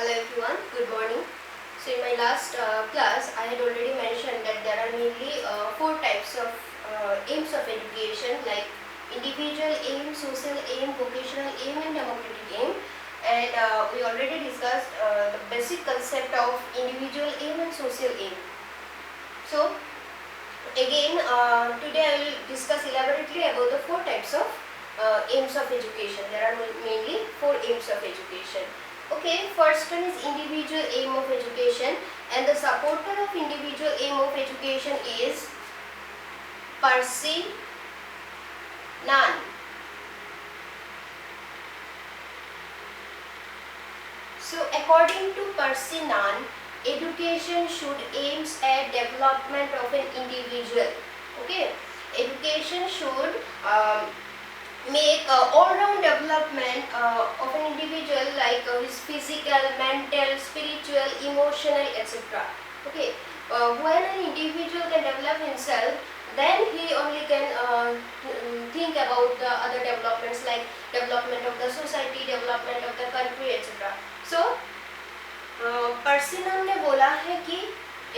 Hello everyone, good morning. So in my last class, I had already mentioned that there are mainly four types of aims of education, like individual aim, social aim, vocational aim and democratic aim. And we already discussed the basic concept of individual aim and social aim. So again, today I will discuss elaborately about the four types of aims of education. There are mainly four aims of education. Okay, first one is individual aim of education, and the supporter of individual aim of education is Percy Nunn. So according to Percy Nunn, education should aims at development of an individual. Okay, education should make all-round development of an individual, like his physical, mental, spiritual, emotional, etc. Okay, when an individual can develop himself, then he only can think about the other developments, like development of the society, development of the country, etc. So Percy Nunn ने बोला है कि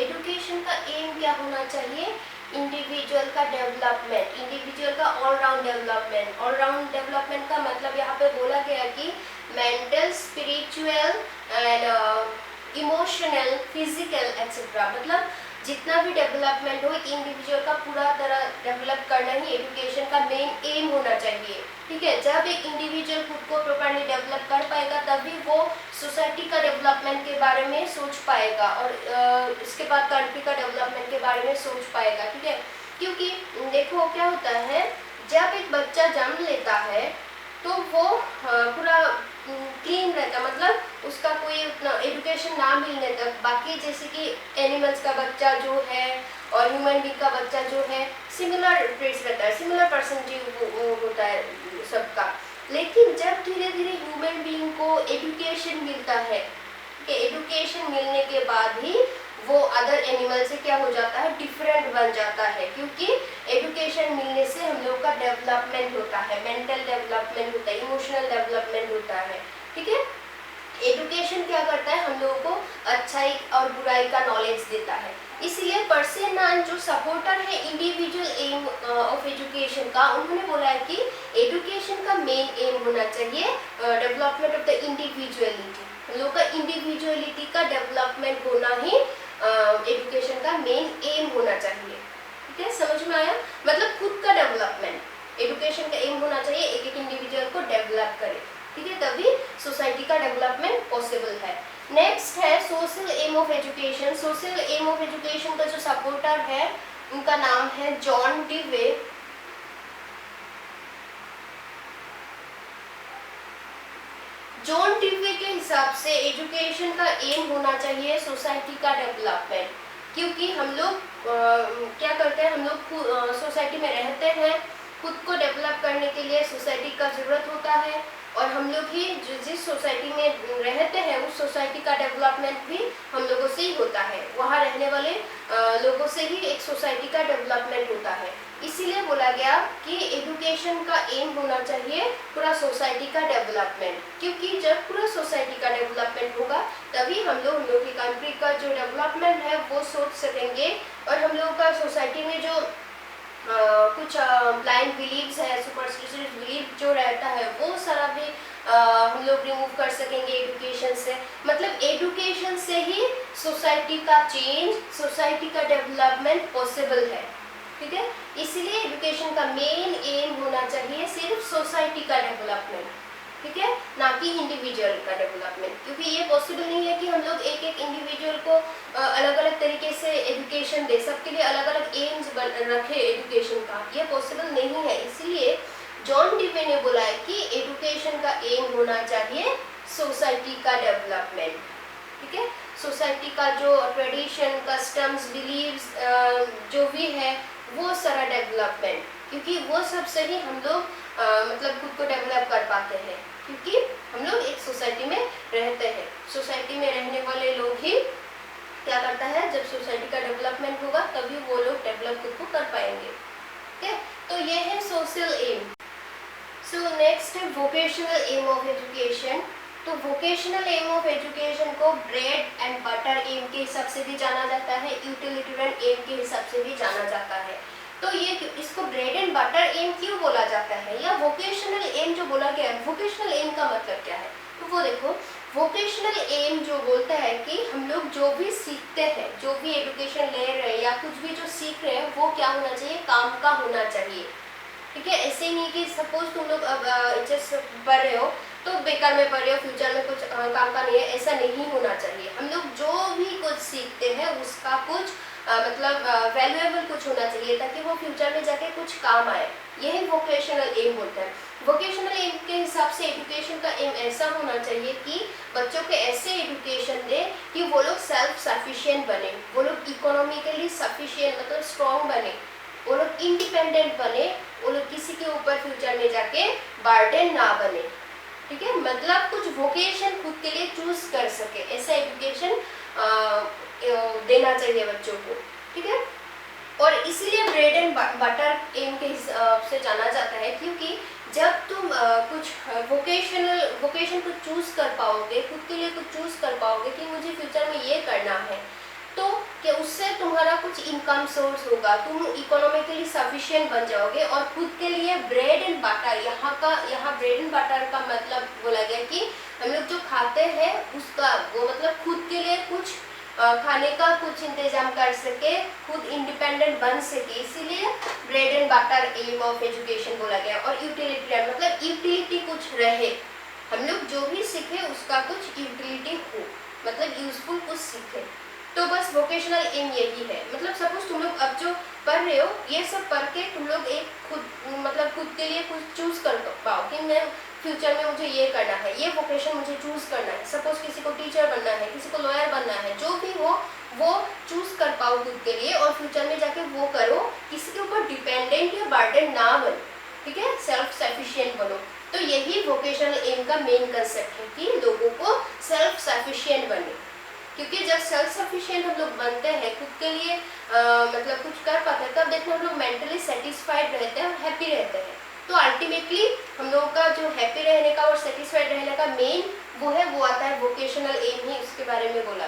education का M क्या होना चाहिए, individual का development, individual का all round development. All round development का मतलब यहाँ पे बोला गया कि mental, spiritual and emotional, physical etcetera, मतलब जितना भी डेवलपमेंट हो एक इंडिविजुअल का पूरा तरह डेवलप करना ही एजुकेशन का मेन एम होना चाहिए। ठीक है, जब एक इंडिविजुअल खुद को प्रॉपर्ली डेवलप कर पाएगा तभी वो सोसाइटी का डेवलपमेंट के बारे में सोच पाएगा और इसके बाद कंट्री का डेवलपमेंट के बारे में सोच पाएगा। ठीक है, क्योंकि देखो क्या होता है, जब एक बच्चा जन्म लेता है तो वो पूरा क्लीन रहता, मतलब उसका कोई उतना एजुकेशन ना मिलने तक। बाकी जैसे कि एनिमल्स का बच्चा जो है और ह्यूमन बींग का बच्चा जो है सिमिलर ट्रेट्स रहता है, सिमिलर परसेंटेज होता है सबका। लेकिन जब धीरे धीरे ह्यूमन बीइंग को एजुकेशन मिलता है, एजुकेशन मिलने के बाद ही वो अदर एनिमल से क्या हो जाता है, डिफरेंट बन जाता है। क्योंकि एजुकेशन मिलने से हम लोग का डेवलपमेंट होता है, मेंटल डेवलपमेंट होता है, इमोशनल डेवलपमेंट होता है। ठीक है, एजुकेशन क्या करता है, हम लोगों को अच्छाई और बुराई का नॉलेज देता है। इसलिए पर्सी नन जो सपोर्टर है इंडिविजुअल एम ऑफ एजुकेशन का, उन्होंने बोला है कि एजुकेशन का मेन एम होना चाहिए डेवलपमेंट ऑफ द इंडिविजुअलिटी, हम लोग का इंडिविजुअलिटी का डेवलपमेंट होना ही एजुकेशन का मेन एम होना चाहिए। ठीक है, समझ में आया, मतलब खुद का डेवलपमेंट एजुकेशन का एम होना चाहिए, एक एक इंडिविजुअल को डेवलप करे। ठीक है, तभी सोसाइटी का डेवलपमेंट पॉसिबल है। नेक्स्ट है social aim of education. Social aim of education का जो सपोर्टर है उनका नाम है जॉन डीवे। जॉन डीवे के हिसाब से एजुकेशन का एम होना चाहिए सोसाइटी का डेवलपमेंट, क्योंकि हम लोग क्या करते हैं, हम लोग सोसाइटी में रहते हैं, खुद को डेवलप करने के लिए सोसाइटी का ज़रूरत होता है और हम लोग ही जिस सोसाइटी में रहते हैं उस सोसाइटी का डेवलपमेंट भी हम लोगों से ही होता है, वहाँ रहने वाले लोगों से ही एक सोसाइटी का डेवलपमेंट होता है। इसीलिए बोला गया कि एजुकेशन का एम होना चाहिए पूरा सोसाइटी का डेवलपमेंट, क्योंकि जब पूरा सोसाइटी का डेवलपमेंट होगा तभी हम लोग की कंट्री का जो डेवलपमेंट है वो सोच सकेंगे और हम लोग का सोसाइटी में जो कुछ ब्लाइंड बिलीव्स है, सुपरस्टिशियस बिलीव जो रहता है वो सारा भी हम लोग रिमूव कर सकेंगे एजुकेशन से। मतलब एजुकेशन से ही सोसाइटी का चेंज, सोसाइटी का डेवलपमेंट पॉसिबल है। ठीक है, इसलिए एजुकेशन का मेन एम होना चाहिए सिर्फ सोसाइटी का डेवलपमेंट, ठीक है, ना कि इंडिविजुअल का डेवलपमेंट, क्योंकि ये पॉसिबल नहीं है कि हम लोग एक एक इंडिविजुअल को अलग अलग तरीके से एजुकेशन दे, सबके लिए अलग अलग एम्स रखे एजुकेशन का, ये पॉसिबल नहीं है। इसलिए जॉन डीवे ने बोला है कि एजुकेशन का एम होना चाहिए सोसाइटी का डेवलपमेंट। ठीक है, सोसाइटी का जो ट्रेडिशन, कस्टम्स, बिलीव्स जो भी है वो सारा डेवलपमेंट, क्योंकि वो सब से ही हम लोग मतलब खुद को डेवलप कर पाते हैं, क्योंकि हम लोग एक सोसाइटी में रहते हैं। सोसाइटी में रहने वाले लोग ही क्या करता है, जब सोसाइटी का डेवलपमेंट होगा तभी वो लोग डेवलप खुद को कर पाएंगे। ठीक है, तो ये है सोशल एम। सो नेक्स्ट है वोकेशनल एम ऑफ एजुकेशन। तो वोकेशनल एम ऑफ एजुकेशन को ब्रेड एंड बटर एम के हिसाब से भी जाना जाता है, यूटिलिटेरियन एम के हिसाब से भी जाना जाता है। तो ये इसको ब्रेड एंड बटर एम क्यों बोला जाता है, या वोकेशनल एम जो बोला गया है, वोकेशनल एम का मतलब क्या है? तो वो देखो, वोकेशनल एम जो बोलता है कि हम लोग जो भी सीखते हैं, जो भी एजुकेशन ले रहे हैं या कुछ भी जो सीख रहे हैं, वो क्या होना चाहिए, काम का होना चाहिए। ठीक है, ऐसे नहीं कि सपोज तुम लोग अब एचएस पढ़ रहे हो तो बेकार में पढ़ रहे हो, फ्यूचर में कुछ काम का नहीं है, ऐसा नहीं होना चाहिए। हम लोग जो भी कुछ सीखते हैं उसका कुछ मतलब वैल्यूएबल कुछ होना चाहिए, ताकि वो फ्यूचर में जाके कुछ काम आए। यही वोकेशनल एम बोलता है। वोकेशनल एम के हिसाब से एजुकेशन का एम ऐसा होना चाहिए कि बच्चों को ऐसे एजुकेशन दे कि वो लोग सेल्फ सफिशिएंट बने, वो लोग इकोनॉमिकली सफिशिएंट मतलब स्ट्रॉन्ग बने, वो लोग इंडिपेंडेंट बने, वो लोग किसी के ऊपर फ्यूचर में जाके बर्डन ना बने। ठीक है, मतलब कुछ वोकेशन खुद के लिए चूज कर सके, ऐसा एजुकेशन देना चाहिए बच्चों को। ठीक है, और इसीलिए ब्रेड एंड बटर एम के हिसाब से जाना जाता है, क्योंकि जब तुम कुछ वोकेशन को चूज कर पाओगे, खुद के लिए कुछ चूज कर पाओगे कि मुझे फ्यूचर में ये करना है, तो क्या उससे तुम्हारा कुछ इनकम सोर्स होगा, तुम इकोनॉमिकली सफिशिएंट बन जाओगे और खुद के लिए ब्रेड एंड बटर, यहाँ ब्रेड एंड बटर का मतलब बोला गया कि हम लोग जो खाते हैं उसका वो मतलब खुद के लिए कुछ खाने का कुछ इंतजाम कर सके, खुद इंडिपेंडेंट बन सके, इसीलिए bread and butter aim of education बोला गया। और यूटिलिटी मतलब यूटिलिटी कुछ रहे, हम लोग जो भी सीखे उसका कुछ यूटिलिटी हो, मतलब यूजफुल कुछ सीखे। तो बस वोकेशनल एम यही है। मतलब सपोज तुम लोग अब जो पढ़ रहे हो, ये सब पढ़ के तुम लोग एक खुद के लिए कुछ चूज कर पाओ कि मैं फ्यूचर में मुझे ये करना है, ये वोकेशन मुझे चूज करना है। सपोज किसी को टीचर बनना है, किसी को लॉयर बनना है, जो भी हो वो चूज कर पाओ खुद के लिए और फ्यूचर में जाके वो करो, किसी के ऊपर डिपेंडेंट या बर्डन ना बनो। ठीक है, सेल्फ सफिशिएंट बनो। तो यही वोकेशनल एम का मेन कंसेप्ट है कि लोगों को सेल्फ सफिशिएंट बने, क्योंकि जब सेल्फ सफिशिएंट हम लोग बनते हैं, खुद के लिए मतलब कुछ कर पाते हैं, तब देखना हम लोग मेंटली सेटिस्फाइड रहते हैं और हैप्पी रहते हैं। तो अल्टीमेटली हम लोगों का जो हैप्पी रहने का और सेटिस्फाइड रहने का मेन वो है, वो आता है वोकेशनल एम ही उसके बारे में बोला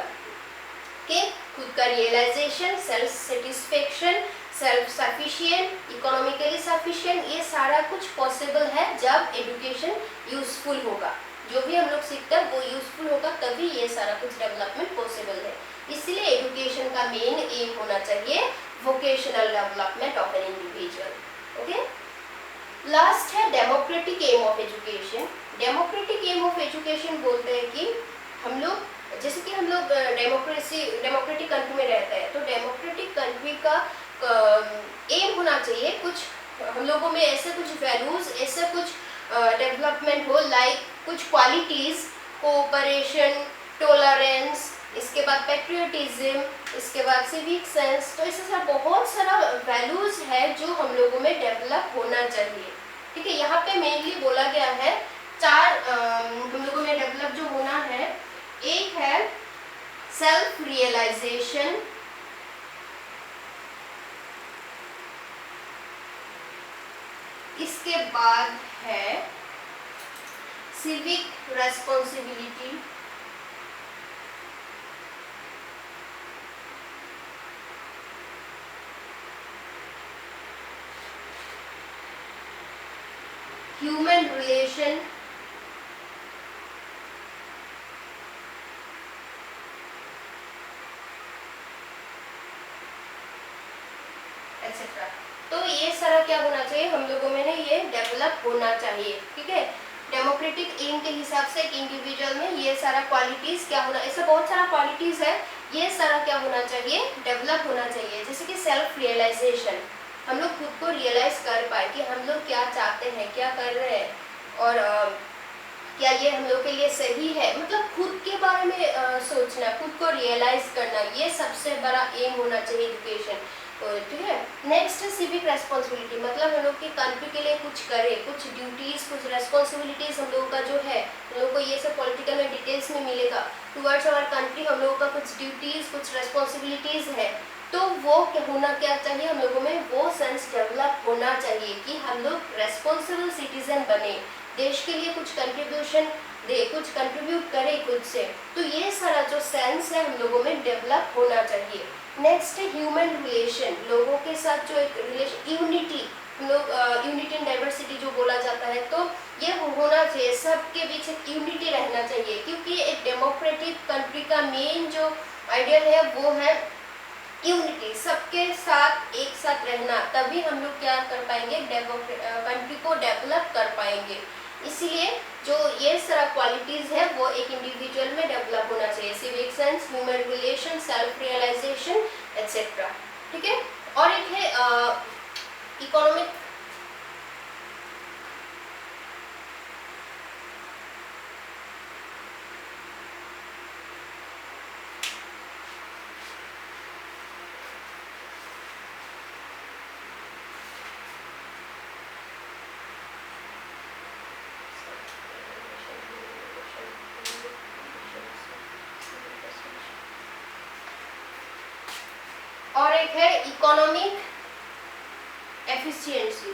कि खुद का realisation, self satisfaction, self sufficient, economically sufficient, ये सारा कुछ पॉसिबल है जब एजुकेशन यूजफुल होगा। जो भी हम लोग सीखते हैं वो यूजफुल होगा, तभी ये सारा कुछ डेवलपमेंट पॉसिबल है। इसलिए एजुकेशन का मेन एम होना चाहिए vocational development of an individual. Okay, last है democratic aim of education. Democratic aim of education बोलते हैं कि हम लोग, जैसे कि हम लोग डेमोक्रेटिक कंट्री में रहते हैं, तो डेमोक्रेटिक कंट्री का एम होना चाहिए कुछ हम लोगों में ऐसे कुछ वैल्यूज, ऐसे कुछ डेवलपमेंट हो, लाइक कुछ क्वालिटीज, कोऑपरेशन, टॉलरेंस, इसके बाद पैट्रियोटिज्म, इसके बाद सिविक सेंस। तो इससे बहुत सारा वैल्यूज है जो हम लोगों में डेवलप होना चाहिए। ठीक है, यहाँ पे मेनली बोला गया है चार हम लोगों में डेवलप जो होना है। एक है सेल्फ रियलाइजेशन, इसके बाद है civic responsibility, human relation, etcetera. तो ये सारा क्या होना चाहिए हम लोगों में, ये डेवलप होना चाहिए। ठीक है, डेमोक्रेटिक एम के हिसाब से एक इंडिविजुअल में ये सारा क्वालिटीज क्या होना, ऐसा बहुत सारा क्वालिटीज है, ये सारा क्या होना चाहिए, डेवलप होना चाहिए। जैसे कि सेल्फ रियलाइजेशन, हम लोग खुद को रियलाइज कर पाए कि हम लोग क्या चाहते हैं, क्या कर रहे हैं, और क्या ये हम लोग के लिए सही है। मतलब खुद के बारे में सोचना, खुद को रियलाइज करना, ये सबसे बड़ा एम होना चाहिए एजुकेशन। ठीक है, नेक्स्ट है सिविक रेस्पॉन्सिबिलिटी, मतलब हम लोग की कंट्री के लिए कुछ करें, कुछ ड्यूटीज, कुछ रेस्पॉन्सिबिलिटीज हम लोगों का जो है, हम लोग को ये सब पॉलिटिकल में डिटेल्स में मिलेगा। टुवर्ड्स आवर कंट्री हम लोगों का कुछ ड्यूटीज, कुछ रेस्पॉन्सिबिलिटीज है, तो वो होना क्या चाहिए हम लोगों में, वो सेंस डेवलप होना चाहिए कि हम लोग रेस्पॉन्सिबल सिटीजन बने, देश के लिए कुछ कंट्रीब्यूशन दे, कुछ कंट्रीब्यूट करे खुद से। तो ये सारा जो सेंस है हम लोगों में डेवलप होना चाहिए। नेक्स्ट है ह्यूमन रिलेशन, लोगों के साथ जो एक रिलेशन, यूनिटी, लोग यूनिटी एंड डाइवर्सिटी जो बोला जाता है, तो ये होना चाहिए, सबके बीच एक यूनिटी रहना चाहिए, क्योंकि एक डेमोक्रेटिक कंट्री का मेन जो आइडियल है वो है यूनिटी, सबके साथ एक साथ रहना, तभी हम लोग क्या कर पाएंगे, कंट्री को डेवलप कर पाएंगे। इसीलिए जो ये सारा क्वालिटीज है वो एक इंडिविजुअल में डेवलप होना चाहिए, civic sense, human relation, self realisation etcetera. ठीक है। और एक है इकोनॉमिक, और एक है इकोनॉमिक एफिशिएंसी।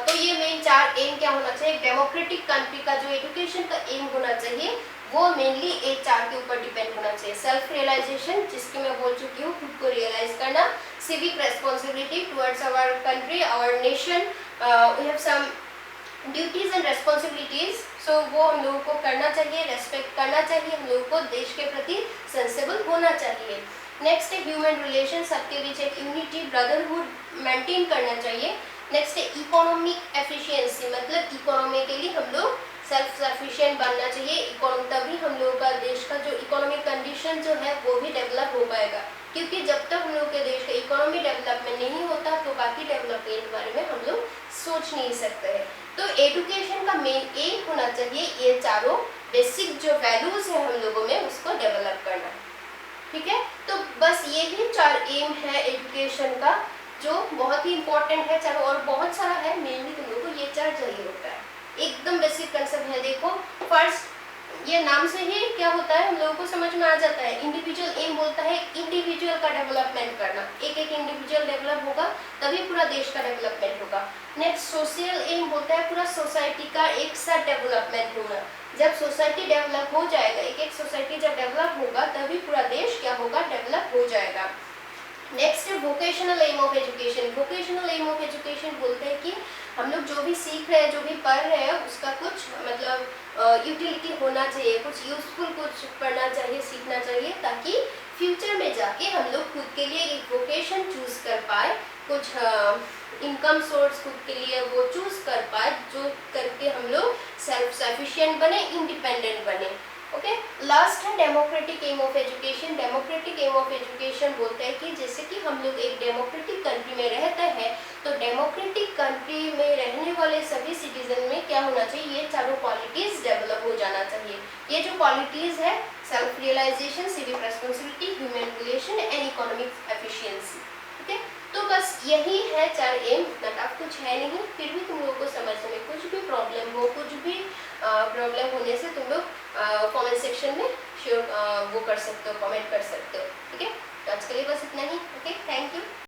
तो ये मेन 4 एम क्या होना चाहिए, डेमोक्रेटिक कंट्री का जो एजुकेशन का एम होना चाहिए वो मेनली ये 4 के ऊपर डिपेंड होना चाहिए। सेल्फ रियलाइजेशन, जिसकी मैं बोल चुकी हूँ, खुद को रियलाइज करना, civic responsibility towards our country, our nation, we have some duties and responsibilities, so वो हम लोगों को करना चाहिए, रेस्पेक्ट करना चाहिए, हम लोगों को देश के प्रति सेंसिबल होना चाहिए। नेक्स्ट है ह्यूमन रिलेशन, सबके बीच एक यूनिटी, ब्रदरहुड मेंटेन करना चाहिए। नेक्स्ट है इकोनॉमिक एफिशिएंसी, मतलब इकोनॉमिकली हम लोग सेल्फ सफिशिएंट बनना चाहिए, तभी हम लोगों का देश का जो इकोनॉमिक कंडीशन जो है वो भी डेवलप हो पाएगा, क्योंकि जब तक हम लोग के देश का इकोनॉमी डेवलपमेंट नहीं होता तो बाकी डेवलपमेंट के बारे में हम लोग सोच नहीं सकते हैं। तो एजुकेशन का मेन एम होना चाहिए ये चारों बेसिक जो वैल्यूज है हम लोगों में उसको डेवलप करना। ठीक है। तो बस ये ही 4 एम है एजुकेशन का, जो बहुत ही इंपॉर्टेंट है चारों, और बहुत सारा है, मेनली तुम लोगों को ये 4 चाहिए होता है। एकदम बेसिक कंसेप्ट है। देखो फर्स्ट, ये नाम से ही क्या होता है हम लोगों को समझ में आ जाता है, इंडिविजुअल एम बोलता है इंडिविजुअल का डेवलपमेंट करना, एक एक इंडिविजुअल डेवलप होगा तभी पूरा देश का डेवलपमेंट होगा। नेक्स्ट सोशल एम बोलता है पूरा सोसाइटी का एक साथ डेवलपमेंट होना, जब सोसाइटी डेवलप हो जाएगा, एक एक सोसाइटी जब डेवलप होगा तभी पूरा देश क्या होगा, डेवलप हो जाएगा। नेक्स्ट है vocational aim of education. Vocational aim of education बोलते हैं कि हम लोग जो भी सीख रहे हैं, जो भी पढ़ रहे हैं, उसका कुछ मतलब यूटिलिटी होना चाहिए, कुछ यूजफुल कुछ पढ़ना चाहिए, सीखना चाहिए, ताकि फ्यूचर में जाके हम लोग खुद के लिए एक वोकेशन चूज कर पाए, कुछ इनकम सोर्स खुद के लिए वो चूज कर पाए, जो करके हम लोग सेल्फ सफिशिएंट बने, इंडिपेंडेंट बने। ओके। लास्ट है democratic aim of education. Democratic aim of education बोलते हैं कि जैसे कि हम लोग एक डेमोक्रेटिक कंट्री में रहते हैं, तो डेमोक्रेटिक कंट्री में रहने वाले सभी सिटीजन में क्या होना चाहिए, ये चारों क्वालिटीज डेवलप हो जाना चाहिए। ये जो क्वालिटीज है, self realisation, civic responsibility, human relation and economic efficiency. ठीक है। तो बस यही है 4 एम, टफ कुछ है नहीं। फिर भी तुम लोगों को समझने में कुछ भी प्रॉब्लम हो, कुछ भी प्रॉब्लम होने से तुम लोग कमेंट सेक्शन में श्योर वो कर सकते हो, कमेंट कर सकते हो। ठीक है। तो आज के लिए बस इतना ही। Okay, thank you.